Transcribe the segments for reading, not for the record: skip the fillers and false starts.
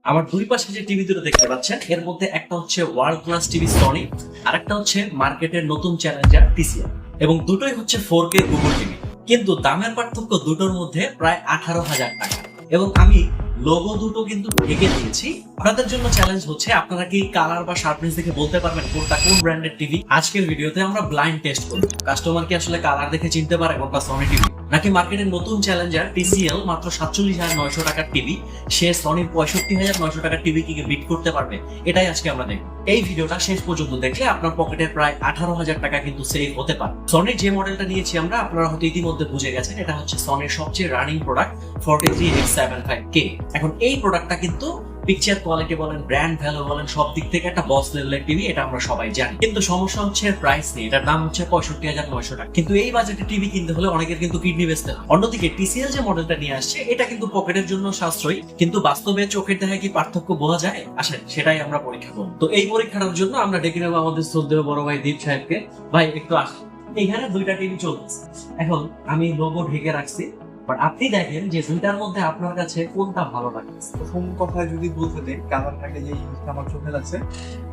আমার দুই পাশে যে টিভি দুটো দেখতে পাচ্ছেন এর মধ্যে একটা হচ্ছে ওয়ার্ল্ড ক্লাস টিভি সনি আর একটা হচ্ছে মার্কেটের নতুন চ্যালেঞ্জার টিসিএল এবং দুটোই হচ্ছে 4K গুগল টিভি। কিন্তু দামের পার্থক্য দুটোর মধ্যে প্রায় 18,000 টাকা এবং আমি লোগো দুটো কিন্তু ঢেকে দিয়েছি। আপনাদের জন্য চ্যালেঞ্জ হচ্ছে আপনারা কি কালার বা শার্পনেস দেখে বলতে পারবেন কোনটা কোন ব্র্যান্ডের টিভি। আজকের ভিডিওতে আমরা ব্লাইন্ড টেস্ট করব কাস্টমার কি আসলে কালার দেখে চিনতে পারে কোনটা সনি টিভি নাকি মার্কেটের নতুন চ্যালেঞ্জার টিসিএল মাত্র 47,900 টাকার টিভি সে সনির 65,900 টাকার টিভি কি বিট করতে পারবে। এটাই আজকে আমরা দেখব। এই ভিডিওটা শেষ পর্যন্ত দেখলে আপনার পকেটে প্রায় 18,000 টাকা কিন্তু সেভ হতে পারে। সনির যে মডেলটা নিয়েছি আমরা আপনারা হয়তো ইতিমধ্যে বুঝে গেছেন এটা হচ্ছে সনির সবচেয়ে রানিং প্রোডাক্ট 43X75K। এখন এই প্রোডাক্টটা কিন্তু পিকচার কোয়ালিটি বলেন ব্র্যান্ড ভ্যালু বলেন সব দিক থেকে একটা বস লেভেলের টিভি, এটা আমরা সবাই জানি। কিন্তু সমস্যা হচ্ছে প্রাইস নিয়ে, এটার দাম হচ্ছে 65,900 টাকা। কিন্তু এই বাজেটে টিভি কিনতে হলে অনেকের কিন্তু কিডনি বেচতে হয়। অন্যদিকে টিসিএল যে মডেলটা নিয়ে আসছে এটা কিন্তু পকেটের জন্য সাশ্রয়ী, কিন্তু বাস্তবে চোখের দেখায় কি পার্থক্য বোঝা যায়? আসেন সেটাই আমরা পরীক্ষা করব। তো এই পরীক্ষাটার জন্য আমরা ডেকে নেবো আমাদের শ্রদ্ধেয় বড় ভাই দীপ সাহেবকে। ভাই একটু আসেন, এখানে দুইটা টিভি চলতেছে। এখন আমি লোগো ঢেকে রাখছি, বাট আপনি দেখেন যে দুইটার মধ্যে আপনার কাছে কোনটা ভালো লাগে। প্রথম কথা যদি বলতে দেই, কালারটাকে যে জিনিসটা আমার চোখে লাগছে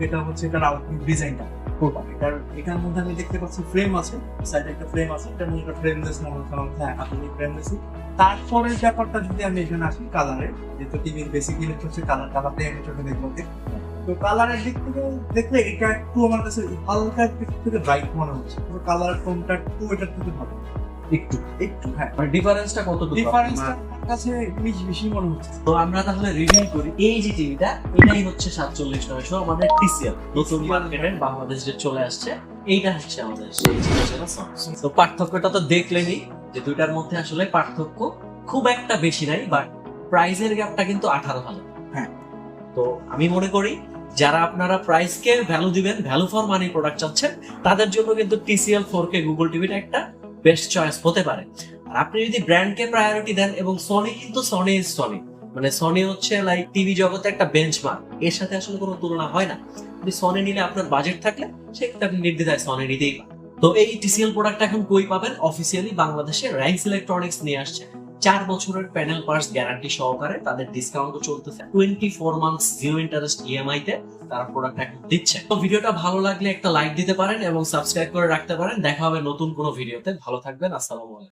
এটা হচ্ছে এটার আউটলুক ডিজাইনটা। এটার মধ্যে আমি দেখতে পাচ্ছি ফ্রেম আছে, সাইডে একটা ফ্রেম আছে, এটা মনে একটা ফ্রেমলেস মনে হচ্ছে। হ্যাঁ, আপনি ফ্রেমলেসই। তারপরের ব্যাপারটা যদি আমি এখানে আসি কালারে, যেহেতু টিভির বেসিক জিনিস হচ্ছে কালারটাই আমি চোখে দেখবো। তো কালারের দিক থেকে দেখলে এটা একটু আমার কাছে হালকা একটু থেকে ব্রাইট মনে হচ্ছে, তো কালার টোনটা একটু এটার থেকে ভালো। একটু একটু হ্যাঁ, মানে ডিফারেন্সটা কতটুকু? ডিফারেন্সটা আমার কাছে বেশি মনে হচ্ছে। তো আমরা তাহলে রিভিউ করি। এই যে টিভিটা এটাই হচ্ছে 47,900 আমাদের টিসিএল নতুন মার্কেটের বাংলাদেশে চলে আসছে। এইটা হচ্ছে আমাদের সেই জিনিসটা সনি। তো পার্থক্যটা তো দেখলেনই যে দুইটার মধ্যে আসলে পার্থক্য খুব একটা বেশি নাই, বাট প্রাইসের গ্যাপটা কিন্তু 18,000। হ্যাঁ, তো আমি মনে করি যারা আপনারা প্রাইসকে ভ্যালু দিবেন, ভ্যালু ফর মানি প্রোডাক্ট চাচ্ছেন, তাদের জন্য কিন্তু টিসিএল 4K গুগল টিভিটা একটা বেস্ট চয়েস হতে পারে। আর আপনি যদি ব্র্যান্ডকে প্রায়োরিটি দেন, এবং সনি কিন্তু সনি ইজ সনি, মানে সনি হচ্ছে লাইক টিভি জগতে একটা বেঞ্চমার্ক, এর সাথে আসলে কোনো তুলনা হয় না। আপনি সনি নিলে আপনার বাজেট থাকলে সেক্ষেত্রে আপনি নির্দ্বিধায় সনি নিতেই পারেন। তো এই টিসিএল প্রোডাক্ট এখন কই পাবেন? অফিসিয়ালি বাংলাদেশে র্যাঙ্কস ইলেকট্রনিক্স নিয়ে আসছে 4 বছরের প্যানেল পার্টস গ্যারান্টি সহকারে। তাদের ডিসকাউন্ট চলতেছে 24 মান্থস জিরো ইন্টারেস্ট ইএমআই তে তারা প্রোডাক্ট এখন দিচ্ছে। তো ভিডিওটা ভালো লাগলে একটা লাইক দিতে পারেন এবং সাবস্ক্রাইব করে রাখতে পারেন। দেখা হবে নতুন কোনো ভিডিওতে। ভালো থাকবেন, আসসালামু আলাইকুম।